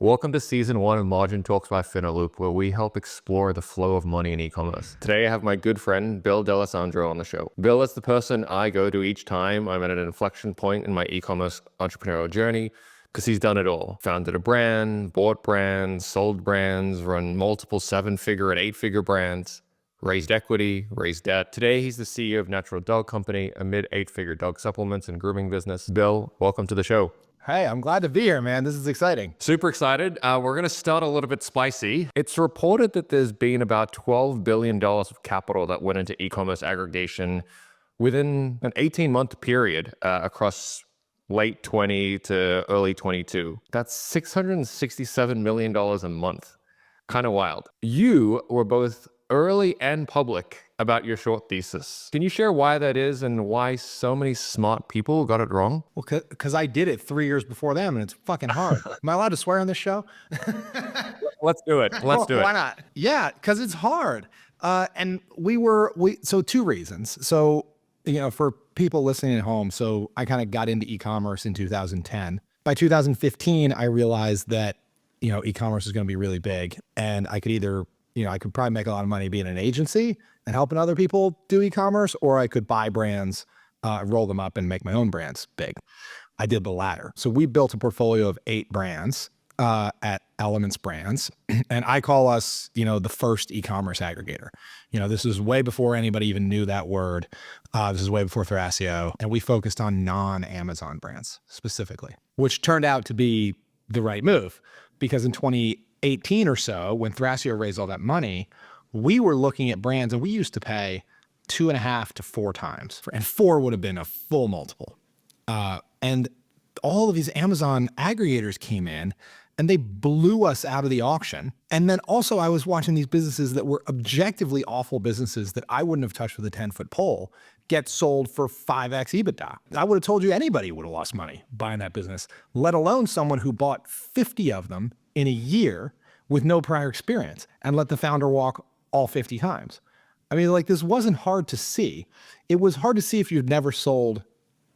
Welcome to Season 1 of Margin Talks by Finaloop, where we help explore the flow of money in e-commerce. Today I have my good friend, Bill D'Alessandro, on the show. Bill is the person I go to each time I'm at an inflection point in my e-commerce entrepreneurial journey, because he's done it all. Founded a brand, bought brands, sold brands, run multiple 7-figure and 8-figure brands, raised equity, raised debt. Today, he's the CEO of Natural Dog Company, a mid-8-figure dog supplements and grooming business. Bill, welcome to the show. Hey, I'm glad to be here, man. This is exciting. Super excited. We're going to start a little bit spicy. It's reported that there's been about $12 billion of capital that went into e-commerce aggregation within an 18-month period across late 20 to early 22. That's $667 million a month. Kind of wild. You were both early and public about your short thesis. Can you share why that is and why so many smart people got it wrong? Well, because I did it 3 years before them, and it's fucking hard. Am I allowed to swear on this show? Let's do it. Let's do it. Why not? Yeah, because it's hard. And so two reasons. So, for people listening at home, so I kind of got into e-commerce in 2010. By 2015, I realized that, e-commerce is going to be really big, and I could either I could probably make a lot of money being an agency and helping other people do e-commerce, or I could buy brands, roll them up and make my own brands big. I did the latter. So we built a portfolio of 8 brands at Elements Brands. And I call us, the first e-commerce aggregator. This is way before anybody even knew that word. This is way before Thrasio. And we focused on non-Amazon brands specifically, which turned out to be the right move, because in 2018 or so, when Thrasio raised all that money, we were looking at brands and we used to pay 2.5 to 4 times, and 4 would have been a full multiple. And all of these Amazon aggregators came in and they blew us out of the auction. And then also I was watching these businesses that were objectively awful businesses that I wouldn't have touched with a 10-foot pole get sold for 5x EBITDA. I would have told you anybody would have lost money buying that business, let alone someone who bought 50 of them in a year with no prior experience and let the founder walk all 50 times. I mean, this wasn't hard to see. It was hard to see if you'd never sold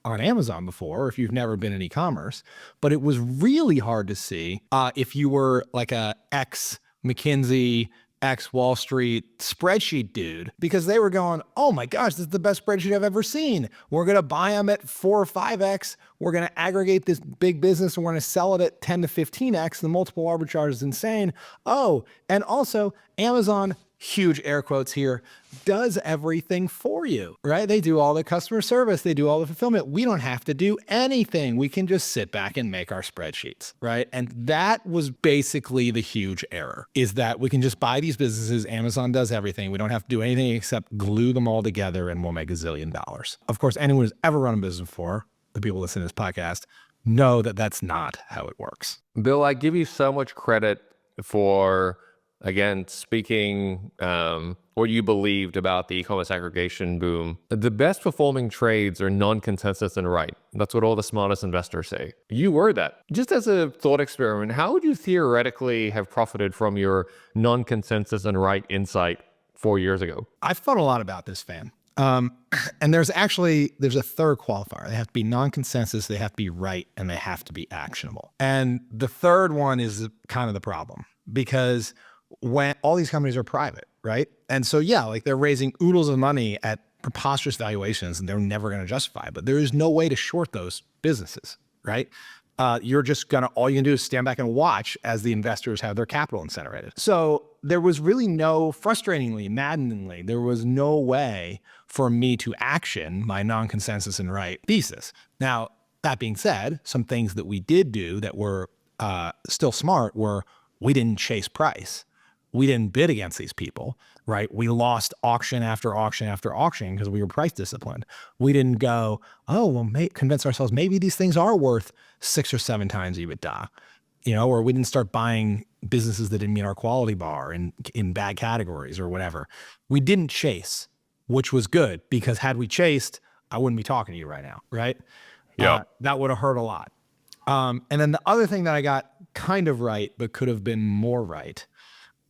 on Amazon before, or if you've never been in e-commerce, but it was really hard to see if you were like a ex-McKinsey, ex-Wall Street spreadsheet dude, because they were going, oh my gosh, this is the best spreadsheet I've ever seen. We're going to buy them at 4 or 5x. We're going to aggregate this big business and we're going to sell it at 10 to 15x. The multiple arbitrage is insane. Oh, and also Amazon, huge air quotes here, does everything for you, right? They do all the customer service. They do all the fulfillment. We don't have to do anything. We can just sit back and make our spreadsheets, right? And that was basically the huge error, is that we can just buy these businesses. Amazon does everything. We don't have to do anything except glue them all together and we'll make $1 zillion. Of course, anyone who's ever run a business before, the people listening to this podcast, know that that's not how it works. Bill, I give you so much credit for, again, speaking what you believed about the e-commerce aggregation boom. The best performing trades are non-consensus and right. That's what all the smartest investors say. You were that. Just as a thought experiment, how would you theoretically have profited from your non-consensus and right insight 4 years ago? I've thought a lot about this, Fan. And there's a third qualifier. They have to be non-consensus, they have to be right, and they have to be actionable. And the third one is kind of the problem, because when all these companies are private, right? And so, they're raising oodles of money at preposterous valuations and they're never going to justify it, but there is no way to short those businesses, right? All you can do is stand back and watch as the investors have their capital incinerated. So there was really frustratingly, maddeningly, there was no way for me to action my non-consensus and right thesis. Now, that being said, some things that we did do that were still smart were we didn't chase price. We didn't bid against these people, right? We lost auction after auction after auction because we were price disciplined. We didn't go, convince ourselves maybe these things are worth 6 or 7 times EBITDA, or we didn't start buying businesses that didn't meet our quality bar in bad categories or whatever. We didn't chase, which was good, because had we chased, I wouldn't be talking to you right now, right? Yeah. That would have hurt a lot. And then the other thing that I got kind of right, but could have been more right,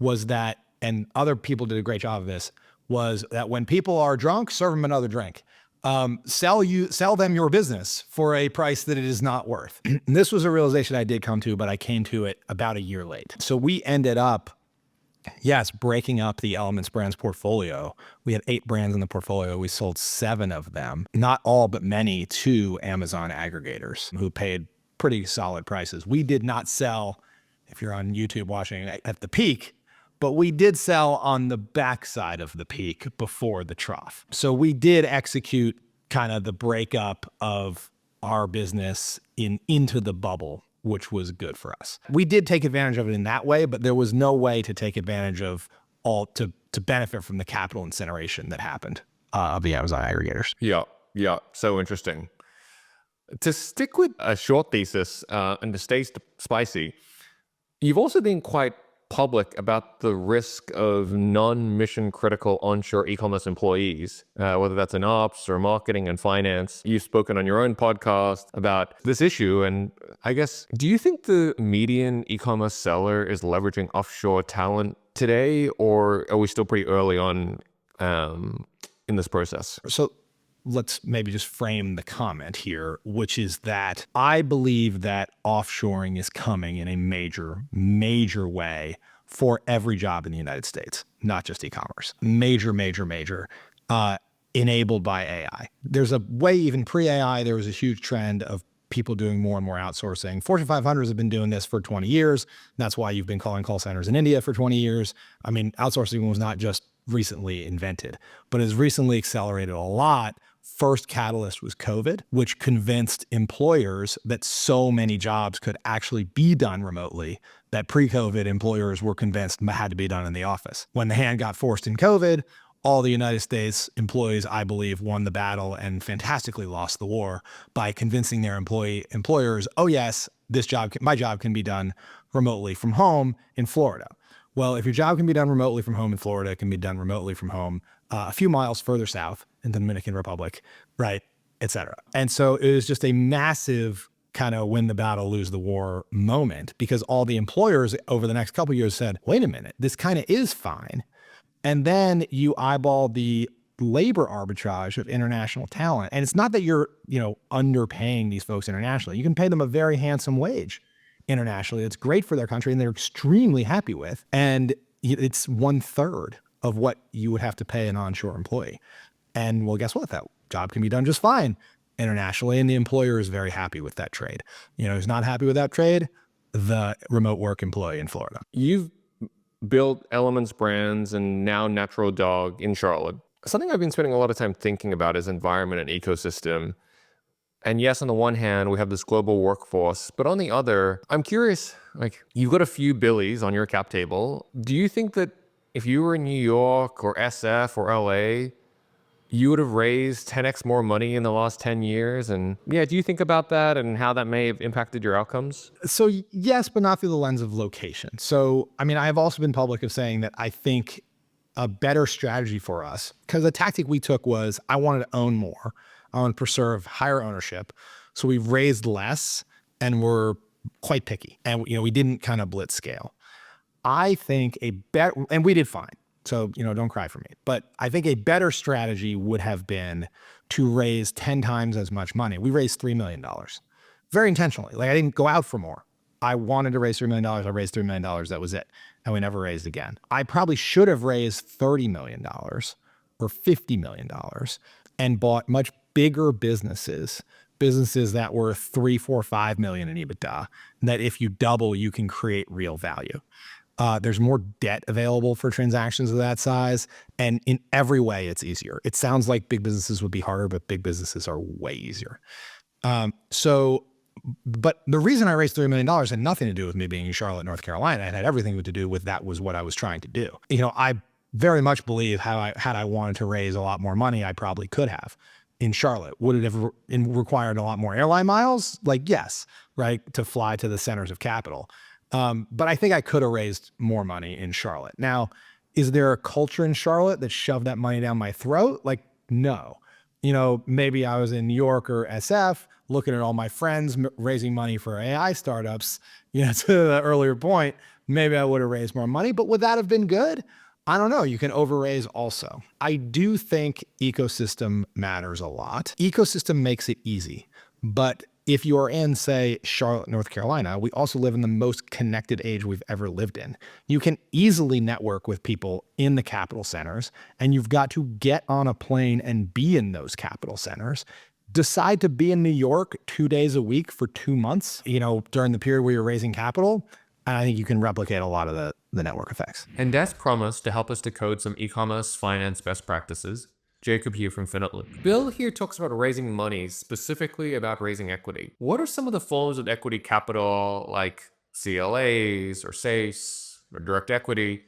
was that, and other people did a great job of this, was that when people are drunk, serve them another drink. Sell them your business for a price that it is not worth. And this was a realization I did come to, but I came to it about a year late. So we ended up, yes, breaking up the Elements Brands portfolio. We had 8 brands in the portfolio. We sold 7 of them, not all, but many, to Amazon aggregators who paid pretty solid prices. We did not sell, if you're on YouTube watching, at the peak, but we did sell on the backside of the peak before the trough. So we did execute kind of the breakup of our business into the bubble, which was good for us. We did take advantage of it in that way, but there was no way to take advantage of to benefit from the capital incineration that happened of the Amazon aggregators. Yeah. So interesting. To stick with a short thesis and to stay spicy, you've also been quite public about the risk of non-mission critical onshore e-commerce employees, whether that's in ops or marketing and finance. You've spoken on your own podcast about this issue. And I guess, do you think the median e-commerce seller is leveraging offshore talent today, or are we still pretty early on in this process? So let's maybe just frame the comment here, which is that I believe that offshoring is coming in a major way for every job in the United States, not just e-commerce. Major, enabled by AI. There's a way, even pre-AI, there was a huge trend of people doing more and more outsourcing. Fortune 500s have been doing this for 20 years. That's why you've been calling call centers in India for 20 years. I mean, outsourcing was not just recently invented, but has recently accelerated a lot. First catalyst was COVID, which convinced employers that so many jobs could actually be done remotely that pre-COVID employers were convinced had to be done in the office. When the hand got forced in COVID, all the United States employees, I believe, won the battle and fantastically lost the war by convincing their employers, oh yes, my job can be done remotely from home in Florida. Well, if your job can be done remotely from home in Florida, it can be done remotely from home a few miles further south in the Dominican Republic, right, et cetera. And so it was just a massive kind of win the battle, lose the war moment, because all the employers over the next couple of years said, wait a minute, this kind of is fine. And then you eyeball the labor arbitrage of international talent. And it's not that you're, underpaying these folks internationally. You can pay them a very handsome wage internationally. It's great for their country and they're extremely happy with. And it's 1/3 of what you would have to pay an onshore employee. And well, guess what? That job can be done just fine internationally. And the employer is very happy with that trade. Who's not happy with that trade? The remote work employee in Florida. You've built Elements Brands and now Natural Dog in Charlotte. Something I've been spending a lot of time thinking about is environment and ecosystem. And yes, on the one hand, we have this global workforce, but on the other, I'm curious, you've got a few Billies on your cap table. Do you think that if you were in New York or SF or LA, you would have raised 10x more money in the last 10 years? And do you think about that and how that may have impacted your outcomes? So yes, but not through the lens of location. So, I have also been public of saying that I think a better strategy for us, because the tactic we took was I wanted to own more. I want to preserve higher ownership. So we've raised less and we're quite picky. And, we didn't kind of blitz scale. I think and we did fine. So, don't cry for me. But I think a better strategy would have been to raise 10 times as much money. We raised $3 million. Very intentionally. I didn't go out for more. I wanted to raise $3 million. I raised $3 million. That was it. And we never raised again. I probably should have raised $30 million or $50 million and bought much bigger businesses that were 3, 4, 5 million in EBITDA, that if you double, you can create real value. There's more debt available for transactions of that size. And in every way, it's easier. It sounds like big businesses would be harder, but big businesses are way easier. But the reason I raised $3 million had nothing to do with me being in Charlotte, North Carolina. It had everything to do with that was what I was trying to do. I very much believe had I wanted to raise a lot more money, I probably could have in Charlotte. Would it have required a lot more airline miles? Yes, right, to fly to the centers of capital. But I think I could have raised more money in Charlotte. Now, is there a culture in Charlotte that shoved that money down my throat? No. Maybe I was in New York or SF looking at all my friends raising money for AI startups, to the earlier point, maybe I would have raised more money, but would that have been good? I don't know. You can overraise also. I do think ecosystem matters a lot. Ecosystem makes it easy. But if you are in, say, Charlotte, North Carolina, we also live in the most connected age we've ever lived in. You can easily network with people in the capital centers, and you've got to get on a plane and be in those capital centers. Decide to be in New York 2 days a week for 2 months, during the period where you're raising capital. And I think you can replicate a lot of the network effects. And as promised, to help us decode some e-commerce finance best practices, Jacob here from Finaloop. Bill here talks about raising money, specifically about raising equity. What are some of the forms of equity capital, like CLAs or SAFEs or direct equity,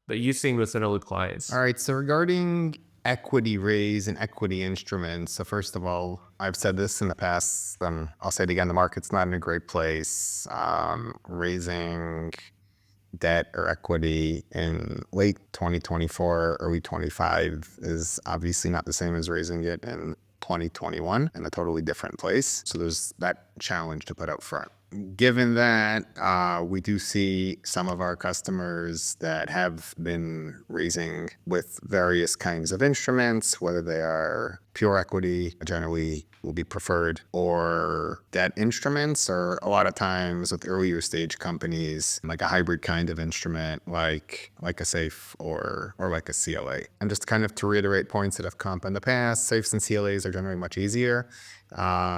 that you've seen with Finaloop clients? All right, so regarding equity raise and equity instruments, so first of all, I've said this in the past, and I'll say it again, the market's not in a great place. Raising debt or equity in late 2024, early 25 is obviously not the same as raising it in 2021 in a totally different place. So there's that challenge to put out front. Given that, we do see some of our customers that have been raising with various kinds of instruments, whether they are pure equity, generally will be preferred, or debt instruments, or a lot of times with earlier stage companies, like a hybrid kind of instrument, like a SAFE or like a CLA. And just kind of to reiterate points that have come up in the past, SAFEs and CLAs are generally much easier.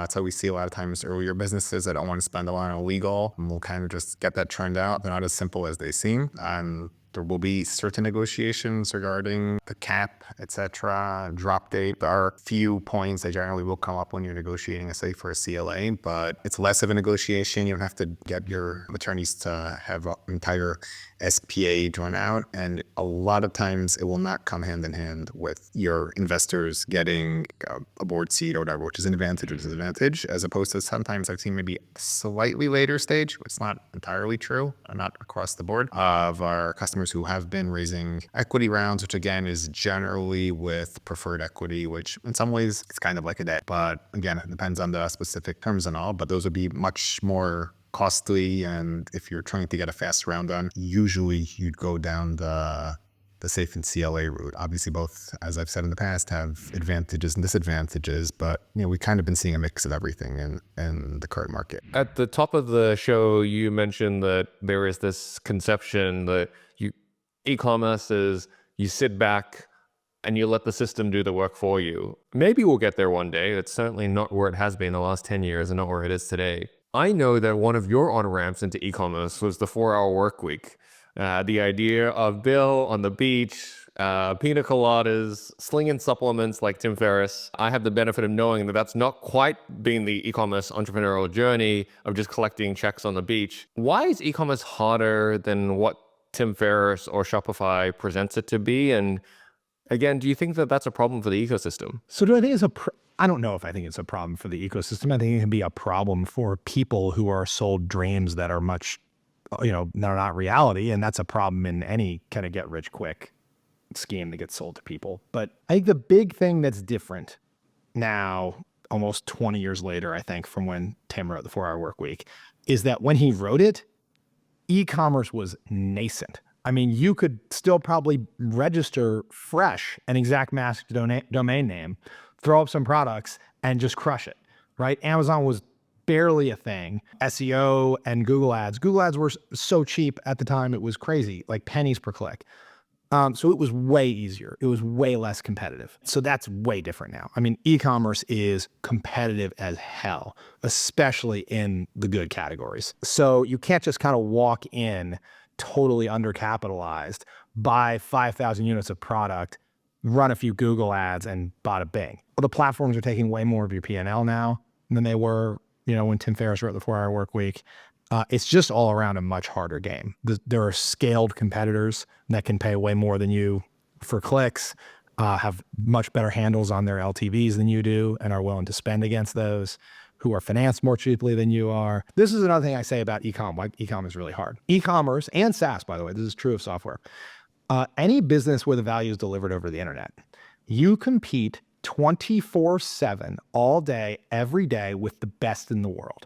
So we see a lot of times earlier businesses that don't want to spend a lot on legal, and we'll kind of just get that churned out. They're not as simple as they seem. And there will be certain negotiations regarding the cap, etc., drop date. There are few points that generally will come up when you're negotiating a SAFE or a CLA, but it's less of a negotiation. You don't have to get your attorneys to have an entire SPA drawn out. And a lot of times it will not come hand in hand with your investors getting a board seat or whatever, which is an advantage or disadvantage, as opposed to sometimes I've seen maybe slightly later stage. It's not entirely true, not across the board, of our customers who have been raising equity rounds, which again is generally with preferred equity, which in some ways it's kind of like a debt, but again, it depends on the specific terms and all, but those would be much more costly. And if you're trying to get a fast round done, usually you'd go down the SAFE and CLA route. Obviously, both, as I've said in the past, have advantages and disadvantages, but we've kind of been seeing a mix of everything in the current market. At the top of the show, you mentioned that there is this conception that e-commerce is you sit back and you let the system do the work for you. Maybe we'll get there one day. It's certainly not where it has been the last 10 years and not where it is today. I know that one of your on-ramps into e-commerce was the 4-hour work week. The idea of Bill on the beach, pina coladas, slinging supplements like Tim Ferriss. I have the benefit of knowing that that's not quite been the e-commerce entrepreneurial journey of just collecting checks on the beach. Why is e-commerce harder than what Tim Ferriss or Shopify presents it to be? And again, do you think that that's a problem for the ecosystem? So do I think I don't know if I think it's a problem for the ecosystem. I think it can be a problem for people who are sold dreams that are much, they're not reality. And that's a problem in any kind of get rich quick scheme that gets sold to people. But I think the big thing that's different now, almost 20 years later, I think, from when Tim wrote the 4-Hour Work Week, is that when he wrote it, e-commerce was nascent. I mean, you could still probably register fresh an exact mask domain name, throw up some products, and just crush it, right? Amazon was barely a thing. SEO and Google ads. Google ads were so cheap at the time, it was crazy, like pennies per click. So it was way easier. It was way less competitive. So that's way different now. I mean, e-commerce is competitive as hell, especially in the good categories. So you can't just kind of walk in totally undercapitalized, buy 5,000 units of product, run a few Google ads, and bada bing. Well, the platforms are taking way more of your P&L now than they were, when Tim Ferriss wrote the 4-Hour Work Week. It's just all around a much harder game. There are scaled competitors that can pay way more than you for clicks, have much better handles on their LTVs than you do, and are willing to spend against those, who are financed more cheaply than you are. This is another thing I say about e-com. Why e-com is really hard. E-commerce and SaaS, by the way, this is true of software. Any business where the value is delivered over the internet, you compete 24/7 all day, every day with the best in the world.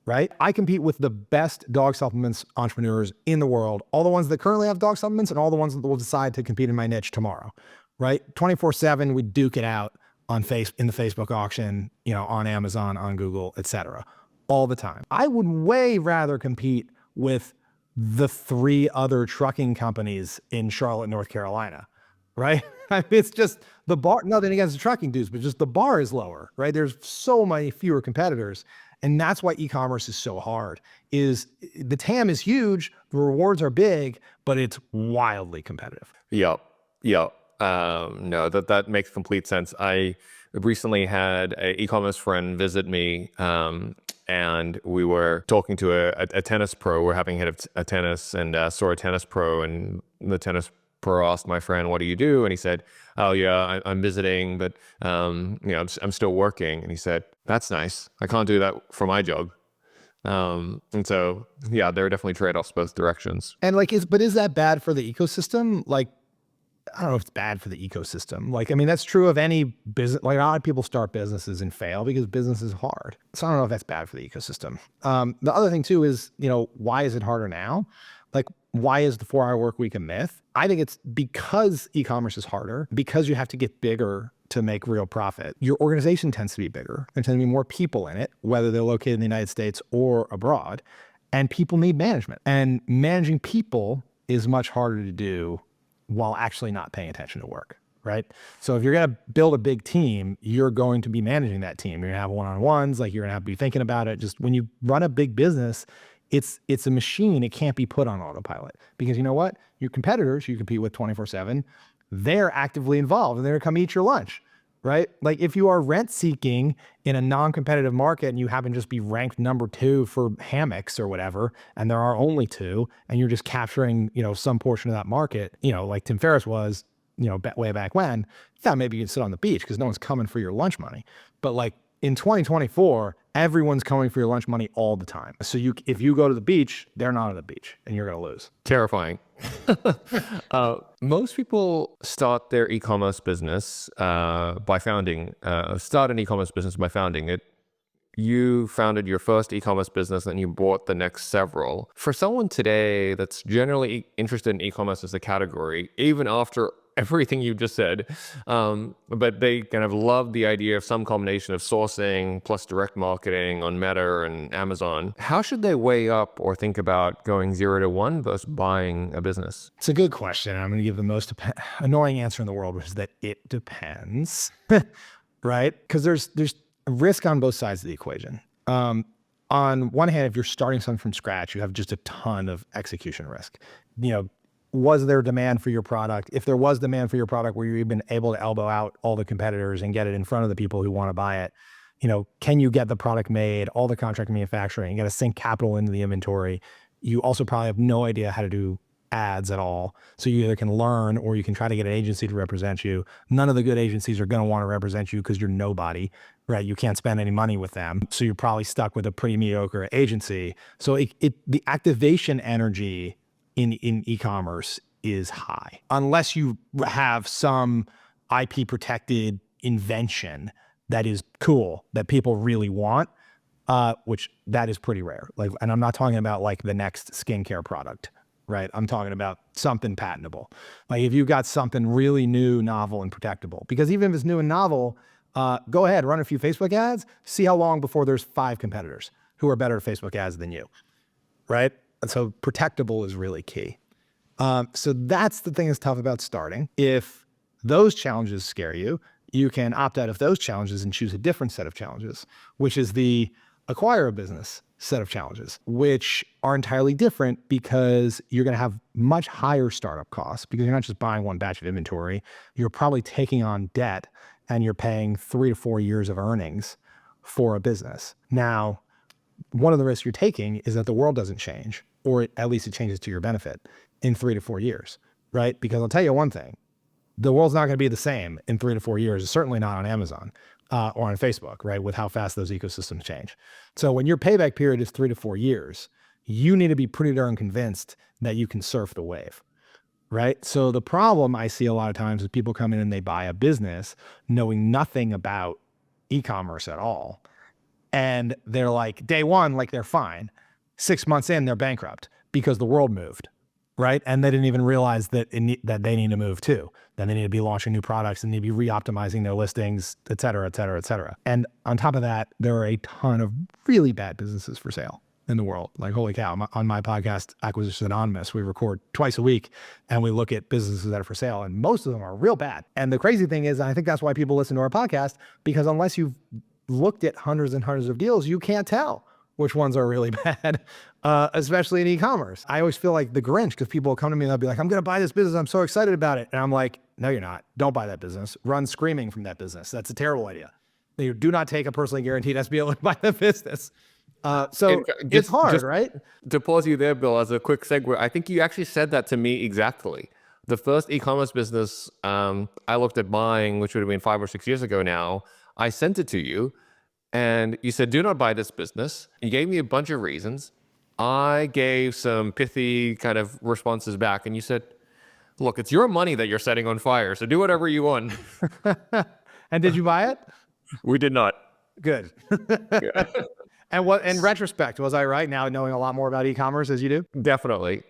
right? I compete with the best dog supplements entrepreneurs in the world, all the ones that currently have dog supplements and all the ones that will decide to compete in my niche tomorrow, right? 24/7, we duke it out on in the Facebook auction, on Amazon, on Google, etc., all the time. I would way rather compete with the 3 other trucking companies in Charlotte, North Carolina, right? I mean, it's just the bar, nothing against the trucking dudes, but just the bar is lower, right? There's so many fewer competitors. And that's why e-commerce is so hard, is the TAM is huge, the rewards are big, but it's wildly competitive. Yep. No, that makes complete sense. I recently had an e-commerce friend visit me, and we were talking to a tennis pro. We're having hit a tennis, and saw a tennis pro, and the tennis pro asked my friend, "What do you do?" And he said, "Oh yeah, I'm visiting, but I'm still working." And he said, "That's nice. I can't do that for my job." And so yeah, there are definitely trade-offs both directions. And is that bad for the ecosystem? Like, I don't know if it's bad for the ecosystem. Like, I mean, that's true of any business. Like, a lot of people start businesses and fail because business is hard. So I don't know if that's bad for the ecosystem. The other thing too is, why is it harder now? Like, why is the 4-hour work week a myth? I think it's because e-commerce is harder, because you have to get bigger to make real profit. Your organization tends to be bigger. There tend to be more people in it, whether they're located in the United States or abroad, and people need management. And managing people is much harder to do while actually not paying attention to work, right? So if you're going to build a big team, you're going to be managing that team. You're going to have one-on-ones, like you're going to have to be thinking about it. Just when you run a big business, it's a machine. It can't be put on autopilot, because you know what? Your competitors you compete with 24/7, they're actively involved and they're going to come eat your lunch, right? Like, if you are rent seeking in a non-competitive market and you happen to just be ranked number 2 for hammocks or whatever, and there are only 2, and you're just capturing, some portion of that market, like Tim Ferriss was, way back when, yeah, maybe you can sit on the beach because no one's coming for your lunch money. But like in 2024, everyone's coming for your lunch money all the time. So if you go to the beach, they're not at the beach and you're going to lose. Terrifying. Most people start their e-commerce business by start an e-commerce business by founding it. You founded your first e-commerce business and you bought the next several. For someone today that's generally interested in e-commerce as a category, even after everything you just said, but they kind of love the idea of some combination of sourcing plus direct marketing on Meta and Amazon, how should they weigh up or think about going 0 to 1 versus buying a business? It's a good question. I'm going to give the most annoying answer in the world, which is that it depends, right? Because there's risk on both sides of the equation. On one hand, if you're starting something from scratch, you have just a ton of execution risk. Was there demand for your product? If there was demand for your product, were you even able to elbow out all the competitors and get it in front of the people who want to buy it? Can you get the product made, all the contract manufacturing? You got to sink capital into the inventory. You also probably have no idea how to do ads at all. So you either can learn or you can try to get an agency to represent you. None of the good agencies are going to want to represent you because you're nobody, right? You can't spend any money with them. So you're probably stuck with a pretty mediocre agency. So the activation energy in e-commerce is high, unless you have some IP protected invention that is cool, that people really want, which that is pretty rare. And I'm not talking about like the next skincare product, right? I'm talking about something patentable. Like if you've got something really new, novel, and protectable, because even if it's new and novel, go ahead, run a few Facebook ads, see how long before there's 5 competitors who are better at Facebook ads than you, right? And so protectable is really key. So that's the thing that's tough about starting. If those challenges scare you, you can opt out of those challenges and choose a different set of challenges, which is the acquire a business set of challenges, which are entirely different because you're going to have much higher startup costs because you're not just buying one batch of inventory. You're probably taking on debt and you're paying 3 to 4 years of earnings for a business. Now, one of the risks you're taking is that the world doesn't change, or at least it changes to your benefit in 3 to 4 years, right? Because I'll tell you one thing, the world's not going to be the same in 3 to 4 years, certainly not on Amazon or on Facebook, right? With how fast those ecosystems change. So when your payback period is 3 to 4 years, you need to be pretty darn convinced that you can surf the wave, right? So the problem I see a lot of times is people come in and they buy a business knowing nothing about e-commerce at all. And they're like, day one, like they're fine. 6 months in, they're bankrupt because the world moved, right? And they didn't even realize that that they need to move too. Then they need to be launching new products and they need to be re-optimizing their listings, et cetera, et cetera, et cetera. And on top of that, there are a ton of really bad businesses for sale in the world. Like, holy cow, on my podcast, Acquisition Anonymous, we record twice a week and we look at businesses that are for sale, and most of them are real bad. And the crazy thing is, I think that's why people listen to our podcast, because unless you've looked at hundreds and hundreds of deals, you can't tell which ones are really bad, especially in e-commerce. I always feel like the Grinch, because people will come to me and they'll be like, I'm going to buy this business. I'm so excited about it. And I'm like, no, you're not. Don't buy that business. Run screaming from that business. That's a terrible idea. You do not take a personally guaranteed SBA to buy the business. So it's hard, right? To pause you there, Bill, as a quick segue, I think you actually said that to me exactly. The first e-commerce business I looked at buying, which would have been 5 or 6 years ago now, I sent it to you and you said, do not buy this business. You gave me a bunch of reasons. I gave some pithy kind of responses back and you said, look, it's your money that you're setting on fire, so do whatever you want. And did you buy it? We did not. Good. And what, in retrospect, was I right now knowing a lot more about e-commerce as you do? Definitely.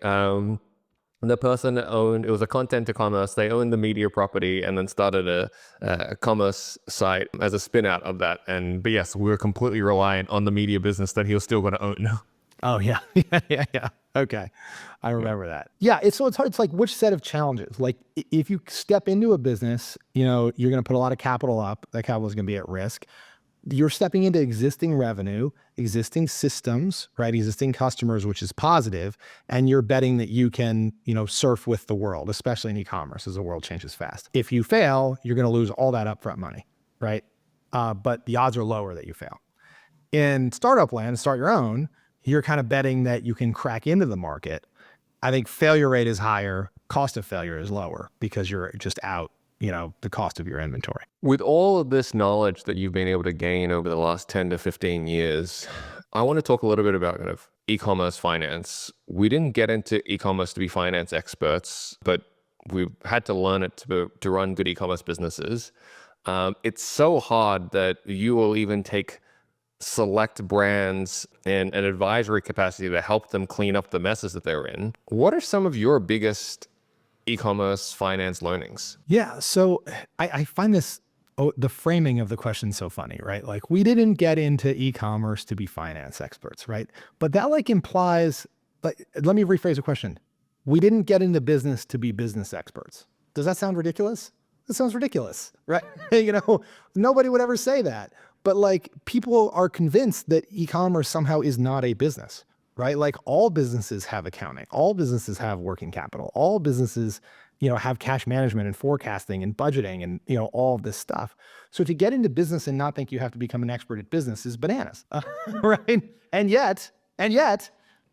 The person owned, it was a content to commerce. They owned the media property and then started a commerce site as a spin out of that. But yes, we were completely reliant on the media business that he was still going to own. Oh yeah. Yeah. Okay. I remember that. Yeah. It's hard. It's like, which set of challenges? Like, if you step into a business, you're going to put a lot of capital up. That capital is going to be at risk. You're stepping into existing revenue, existing systems, right? Existing customers, which is positive. And you're betting that you can, surf with the world, especially in e-commerce as the world changes fast. If you fail, you're going to lose all that upfront money, right? But the odds are lower that you fail. In startup land, start your own, you're kind of betting that you can crack into the market. I think failure rate is higher. Cost of failure is lower because you're just out, the cost of your inventory. With all of this knowledge that you've been able to gain over the last 10 to 15 years, I want to talk a little bit about kind of e-commerce finance. We didn't get into e-commerce to be finance experts, but we've had to learn it to run good e-commerce businesses. It's so hard that you will even take select brands in an advisory capacity to help them clean up the messes that they're in. What are some of your biggest e-commerce finance learnings? Yeah. So I find the framing of the question so funny, right? Like, we didn't get into e-commerce to be finance experts, right? But that implies, let me rephrase the question. We didn't get into business to be business experts. Does that sound ridiculous? That sounds ridiculous, right? Nobody would ever say that. But people are convinced that e-commerce somehow is not a business, right? Like, all businesses have accounting, all businesses have working capital, all businesses, have cash management and forecasting and budgeting and, all of this stuff. So to get into business and not think you have to become an expert at business is bananas, right? And yet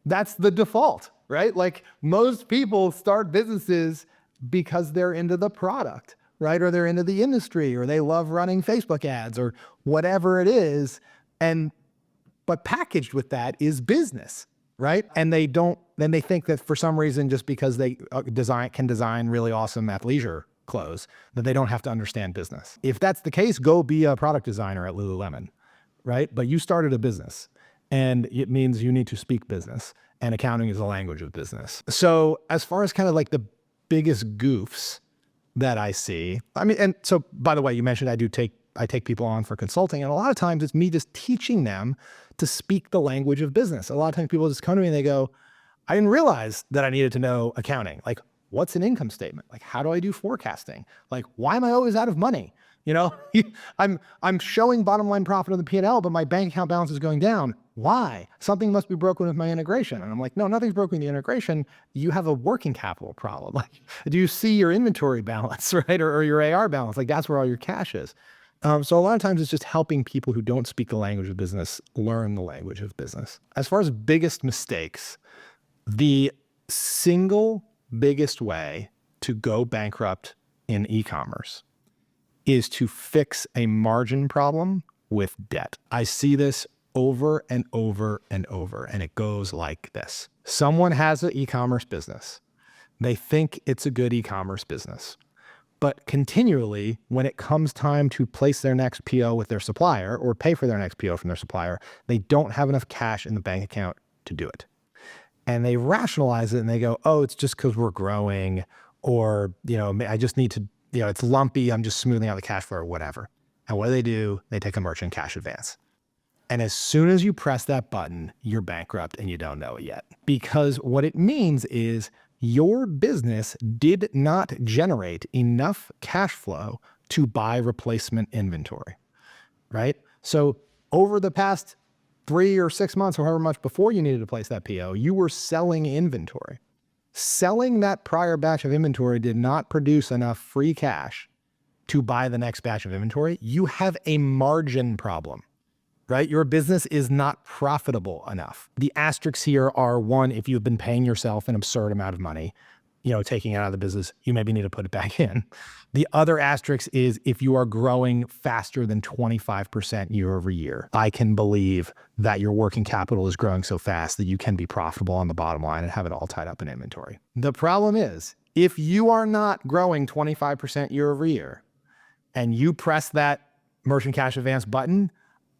that's the default, right? Like, most people start businesses because they're into the product, right? Or they're into the industry, or they love running Facebook ads or whatever it is. But packaged with that is business, right? And then they think that for some reason, just because they can design really awesome athleisure clothes, that they don't have to understand business. If that's the case, go be a product designer at Lululemon, right? But you started a business, and it means you need to speak business, and accounting is the language of business. So as far as kind of the biggest goofs that I see, and so, by the way, you mentioned I take people on for consulting, and a lot of times it's me just teaching them to speak the language of business. A lot of times people just come to me and they go, I didn't realize that I needed to know accounting. Like, what's an income statement? Like, how do I do forecasting? Like, why am I always out of money? I'm showing bottom line profit on the P&L, but my bank account balance is going down. Why? Something must be broken with my integration. And I'm like, no, nothing's broken with the integration. You have a working capital problem. Like, do you see your inventory balance, right? Or your AR balance? Like, that's where all your cash is. So a lot of times it's just helping people who don't speak the language of business learn the language of business. As far as biggest mistakes, the single biggest way to go bankrupt in e-commerce is to fix a margin problem with debt. I see this over and over and over, and it goes like this. Someone has an e-commerce business. They think it's a good e-commerce business. But continually, when it comes time to place their next PO with their supplier or pay for their next PO from their supplier, they don't have enough cash in the bank account to do it. And they rationalize it and they go, oh, it's just because we're growing, or, I just need to, it's lumpy. I'm just smoothing out the cash flow or whatever. And what do? They take a merchant cash advance. And as soon as you press that button, you're bankrupt and you don't know it yet. Because what it means is your business did not generate enough cash flow to buy replacement inventory, right? So over the past 3 or 6 months, or however much before you needed to place that PO, you were selling inventory. Selling that prior batch of inventory did not produce enough free cash to buy the next batch of inventory. You have a margin problem, right? Your business is not profitable enough. The asterisks here are, one, if you've been paying yourself an absurd amount of money, taking it out of the business, you maybe need to put it back in. The other asterisk is if you are growing faster than 25% year over year, I can believe that your working capital is growing so fast that you can be profitable on the bottom line and have it all tied up in inventory. The problem is, if you are not growing 25% year over year and you press that merchant cash advance button,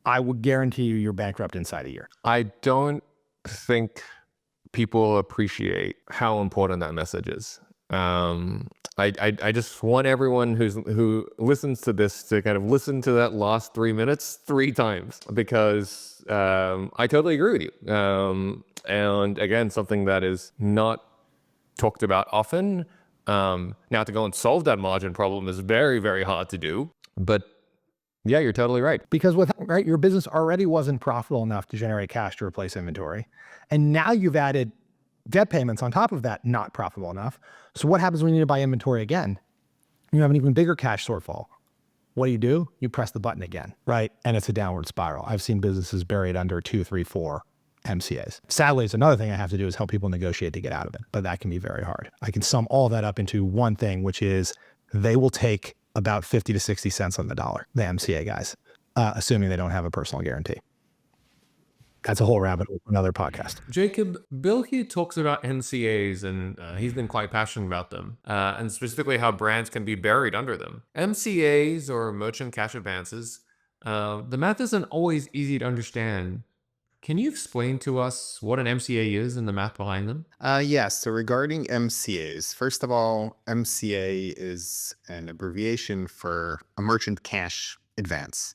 I would guarantee you're bankrupt inside a year. I don't think people appreciate how important that message is. I just want everyone who listens to this to kind of listen to that last 3 minutes 3 times, because I totally agree with you. And again, something that is not talked about often. Now, to go and solve that margin problem is very, very hard to do, but yeah, you're totally right. Because your business already wasn't profitable enough to generate cash to replace inventory. And now you've added debt payments on top of that, not profitable enough. So what happens when you need to buy inventory again? You have an even bigger cash shortfall. What do? You press the button again, right? And it's a downward spiral. I've seen businesses buried under 2, 3, 4 MCAs. Sadly, it's another thing I have to do is help people negotiate to get out of it, but that can be very hard. I can sum all that up into one thing, which is they will take about 50 to 60 cents on the dollar, the MCA guys, assuming they don't have a personal guarantee. That's a whole rabbit hole for another podcast. Jacob, Bill here talks about MCAs, and he's been quite passionate about them, and specifically how brands can be buried under them. MCAs, or merchant cash advances, the math isn't always easy to understand. Can you explain to us what an MCA is and the math behind them? Yes. So regarding MCAs, first of all, MCA is an abbreviation for a merchant cash advance.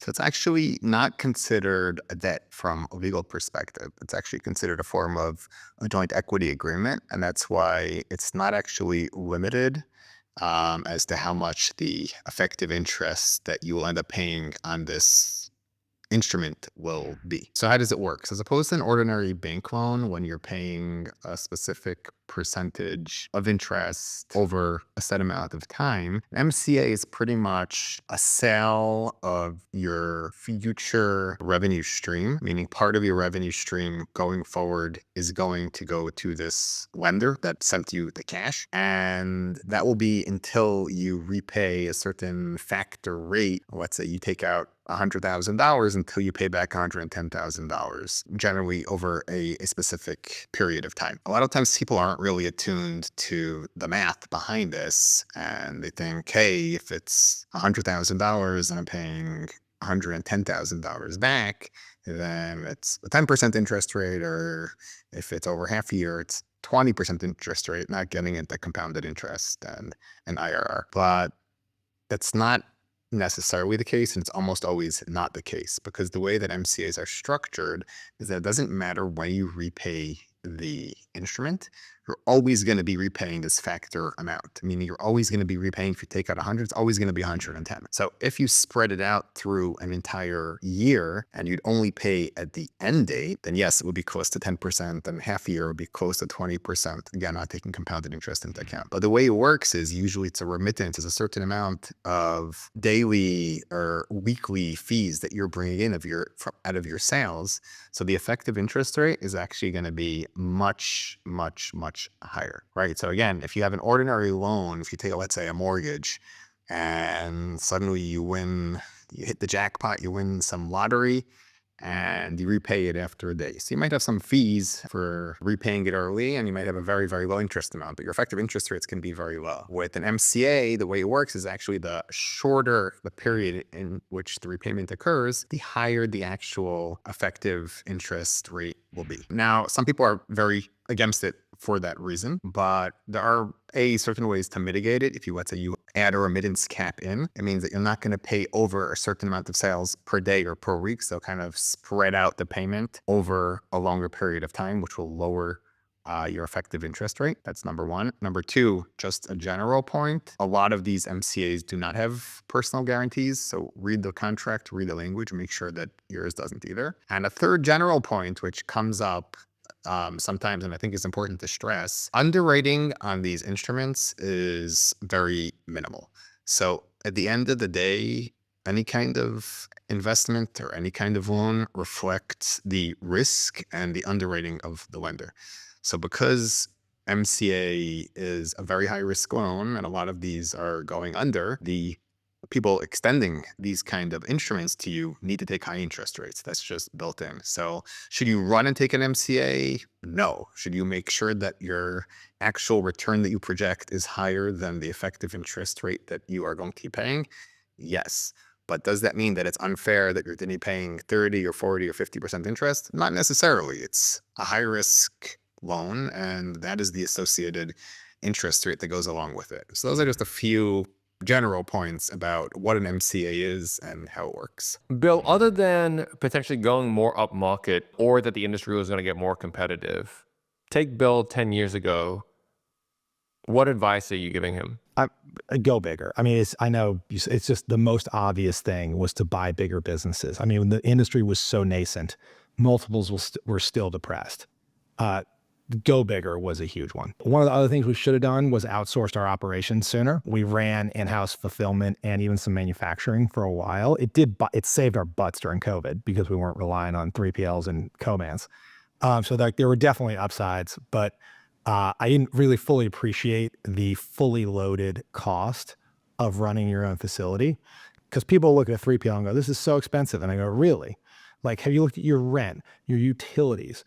So it's actually not considered a debt from a legal perspective. It's actually considered a form of a joint equity agreement. And that's why it's not actually limited as to how much the effective interest that you will end up paying on this instrument will be. So how does it work? So as opposed to an ordinary bank loan, when you're paying a specific percentage of interest over a set amount of time, MCA is pretty much a sale of your future revenue stream, meaning part of your revenue stream going forward is going to go to this lender that sent you the cash. And that will be until you repay a certain factor rate. Let's say you take out $100,000 until you pay back $110,000, generally over a specific period of time. A lot of times people aren't really attuned to the math behind this, and they think, hey, if it's $100,000 and I'm paying $110,000 back, then it's a 10% interest rate, or if it's over half a year, it's 20% interest rate, not getting into compounded interest and IRR. But that's not necessarily the case, and it's almost always not the case, because the way that MCAs are structured is that it doesn't matter when you repay the instrument, you're always going to be repaying this factor amount, meaning you're always going to be repaying. If you take out 100, it's always going to be 110. So if you spread it out through an entire year and you'd only pay at the end date, then yes, it would be close to 10%, and half a year would be close to 20%. Again, not taking compounded interest into account. But the way it works is usually it's a remittance, is a certain amount of daily or weekly fees that you're bringing in out of your sales. So the effective interest rate is actually going to be much, much, much higher, right? So again, if you have an ordinary loan, if you take, let's say, a mortgage, and suddenly you hit the jackpot, you win some lottery, and you repay it after a day. So you might have some fees for repaying it early, and you might have a very, very low interest amount, but your effective interest rates can be very low. With an MCA, the way it works is actually the shorter the period in which the repayment occurs, the higher the actual effective interest rate will be. Now, some people are very against it for that reason, but there are certain ways to mitigate it. If you, let's say, you add a remittance cap in, it means that you're not going to pay over a certain amount of sales per day or per week. So kind of spread out the payment over a longer period of time, which will lower your effective interest rate. That's number one. Number two, just a general point. A lot of these MCAs do not have personal guarantees. So read the contract, read the language, make sure that yours doesn't either. And a third general point, which comes up sometimes, and I think it's important to stress, underwriting on these instruments is very minimal. So at the end of the day, any kind of investment or any kind of loan reflects the risk and the underwriting of the lender. So because MCA is a very high risk loan and a lot of these are going under, the people extending these kind of instruments to you need to take high interest rates. That's just built in. So should you run and take an MCA? No. Should you make sure that your actual return that you project is higher than the effective interest rate that you are going to be paying? Yes. But does that mean that it's unfair that you're then paying 30 or 40 or 50% interest? Not necessarily. It's a high risk loan, and that is the associated interest rate that goes along with it. So those are just a few general points about what an MCA is and how it works. Bill, other than potentially going more up market or that the industry was going to get more competitive, take Bill 10 years ago. What advice are you giving him? Go bigger. I mean, I know it's just the most obvious thing was to buy bigger businesses. I mean, when the industry was so nascent, multiples were still depressed. Go bigger was a huge one. One of the other things we should have done was outsourced our operations sooner. We ran in-house fulfillment and even some manufacturing for a while. It saved our butts during COVID because we weren't relying on 3PLs and co-mans. So there were definitely upsides, but I didn't really fully appreciate the fully loaded cost of running your own facility, because people look at a 3PL and go, this is so expensive. And I go, really? Like, have you looked at your rent, your utilities,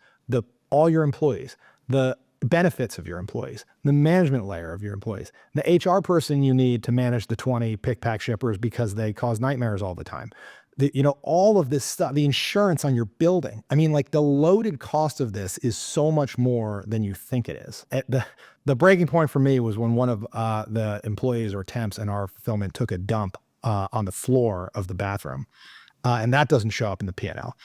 all your employees, the benefits of your employees, the management layer of your employees, the HR person you need to manage the 20 pick pack shippers because they cause nightmares all the time. All of this stuff, the insurance on your building. I mean, like, the loaded cost of this is so much more than you think it is. The breaking point for me was when one of the employees or temps in our fulfillment took a dump on the floor of the bathroom. And that doesn't show up in the P&L.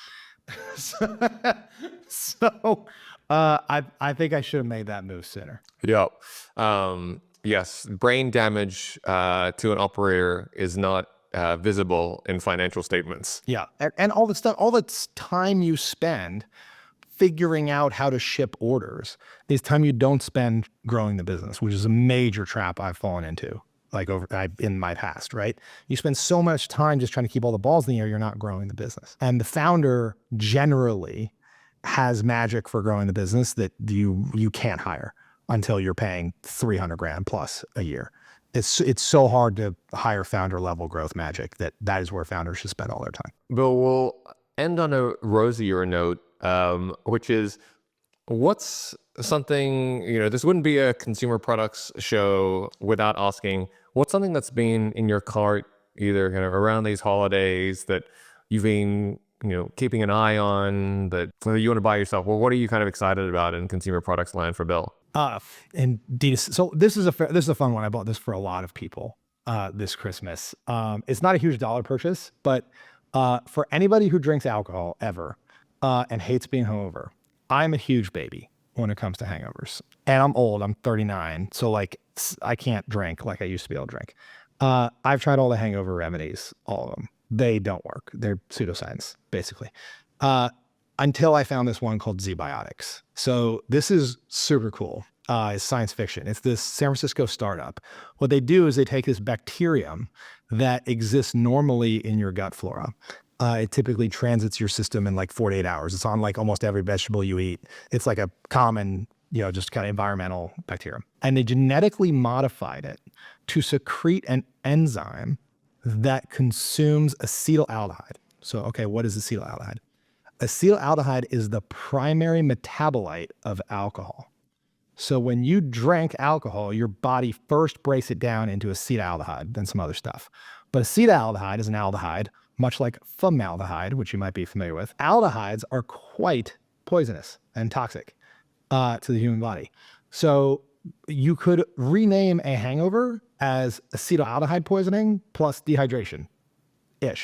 So I think I should have made that move sooner. Yeah. Yes. Brain damage to an operator is not visible in financial statements. Yeah. And all the stuff, all the time you spend figuring out how to ship orders is time you don't spend growing the business, which is a major trap I've fallen into. In my past, right? You spend so much time just trying to keep all the balls in the air, you're not growing the business. And the founder generally has magic for growing the business that you can't hire until you're paying $300,000 plus a year. It's so hard to hire founder level growth magic that is where founders should spend all their time. Bill, we'll end on a rosier note, which is, what's something, this wouldn't be a consumer products show without asking, what's something that's been in your cart either kind of around these holidays that you've been, keeping an eye on, that whether you want to buy yourself? Well, what are you kind of excited about in consumer products land for Bill? Indeed. So this is a fun one. I bought this for a lot of people this Christmas. It's not a huge dollar purchase, but for anybody who drinks alcohol ever and hates being hungover, I'm a huge baby when it comes to hangovers. And I'm old, I'm 39. So I can't drink like I used to be able to drink. I've tried all the hangover remedies, all of them. They don't work. They're pseudoscience, basically. Until I found this one called Z-Biotics. So this is super cool. It's science fiction. It's this San Francisco startup. What they do is they take this bacterium that exists normally in your gut flora. It typically transits your system in 48 hours. It's on almost every vegetable you eat. It's like a common, just kind of environmental bacterium. And they genetically modified it to secrete an enzyme that consumes acetaldehyde. So, okay, what is acetaldehyde? Acetaldehyde is the primary metabolite of alcohol. So when you drank alcohol, your body first breaks it down into acetaldehyde, then some other stuff. But acetaldehyde is an aldehyde, much like formaldehyde, which you might be familiar with. Aldehydes are quite poisonous and toxic to the human body. So you could rename a hangover as acetaldehyde poisoning plus dehydration.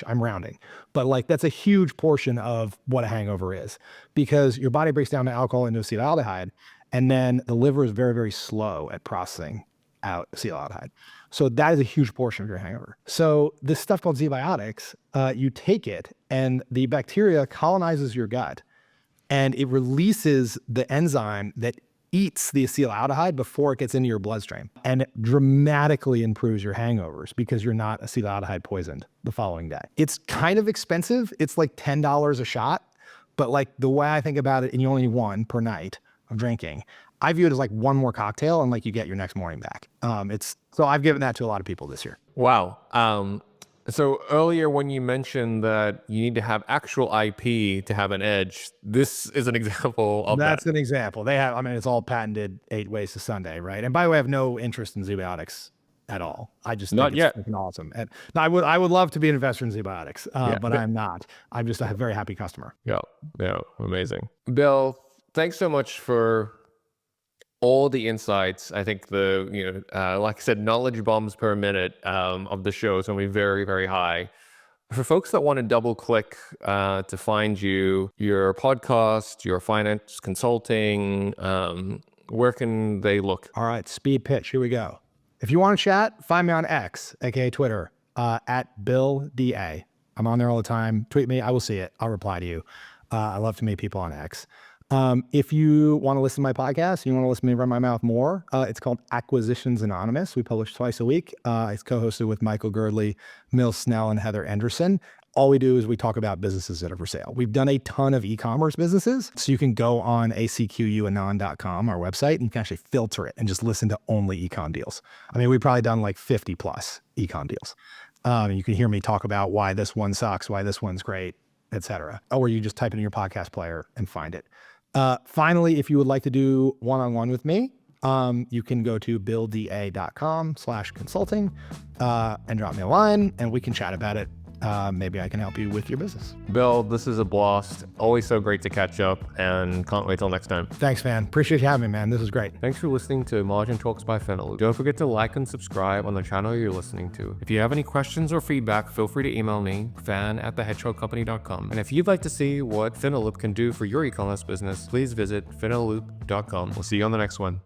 I'm rounding, but like that's a huge portion of what a hangover is, because your body breaks down the alcohol into acetaldehyde, and then the liver is very, very slow at processing out acetaldehyde. So that is a huge portion of your hangover. So this stuff called zbiotics, you take it and the bacteria colonizes your gut and it releases the enzyme that eats the acetaldehyde before it gets into your bloodstream, and it dramatically improves your hangovers because you're not acetaldehyde poisoned the following day. It's kind of expensive. It's like $10 a shot, but like the way I think about it, and you only need one per night of drinking, I view it as like one more cocktail and like you get your next morning back. So I've given that to a lot of people this year. Wow. So earlier when you mentioned that you need to have actual IP to have an edge, this is an example of That's that. an example. They have, I mean, it's all patented 8 ways to Sunday, right? And by the way, I have no interest in zbiotics at all. I just Not think yet. it's freaking awesome. And I would love to be an investor in zbiotics, but I'm not. I'm just a very happy customer. Yeah, amazing. Bill, thanks so much for all the insights. I think like I said, knowledge bombs per minute of the show is going to be very, very high. For folks that want to double click to find you, your podcast, your finance consulting, where can they look? All right, speed pitch. Here we go. If you want to chat, find me on X, aka Twitter, at BillDA. I'm on there all the time. Tweet me. I will see it. I'll reply to you. I love to meet people on X. If you want to listen to my podcast, you want to listen to me run my mouth more, it's called Acquisitions Anonymous. We publish twice a week. It's co-hosted with Michael Girdley, Mill Snell, and Heather Anderson. All we do is we talk about businesses that are for sale. We've done a ton of e-commerce businesses. So you can go on acquanon.com, our website, and you can actually filter it and just listen to only econ deals. I mean, we've probably done like 50 plus econ deals. You can hear me talk about why this one sucks, why this one's great, etc. Or you just type it in your podcast player and find it. Finally, if you would like to do one-on-one with me, you can go to billda.com/consulting and drop me a line and we can chat about it. Maybe I can help you with your business. Bill, this is a blast. Always so great to catch up, and can't wait till next time. Thanks, man. Appreciate you having me, man. This was great. Thanks for listening to Margin Talks by Finaloop. Don't forget to like and subscribe on the channel you're listening to. If you have any questions or feedback, feel free to email me, fan@thehedgehogcompany.com. And if you'd like to see what Finaloop can do for your e-commerce business, please visit finaloop.com. We'll see you on the next one.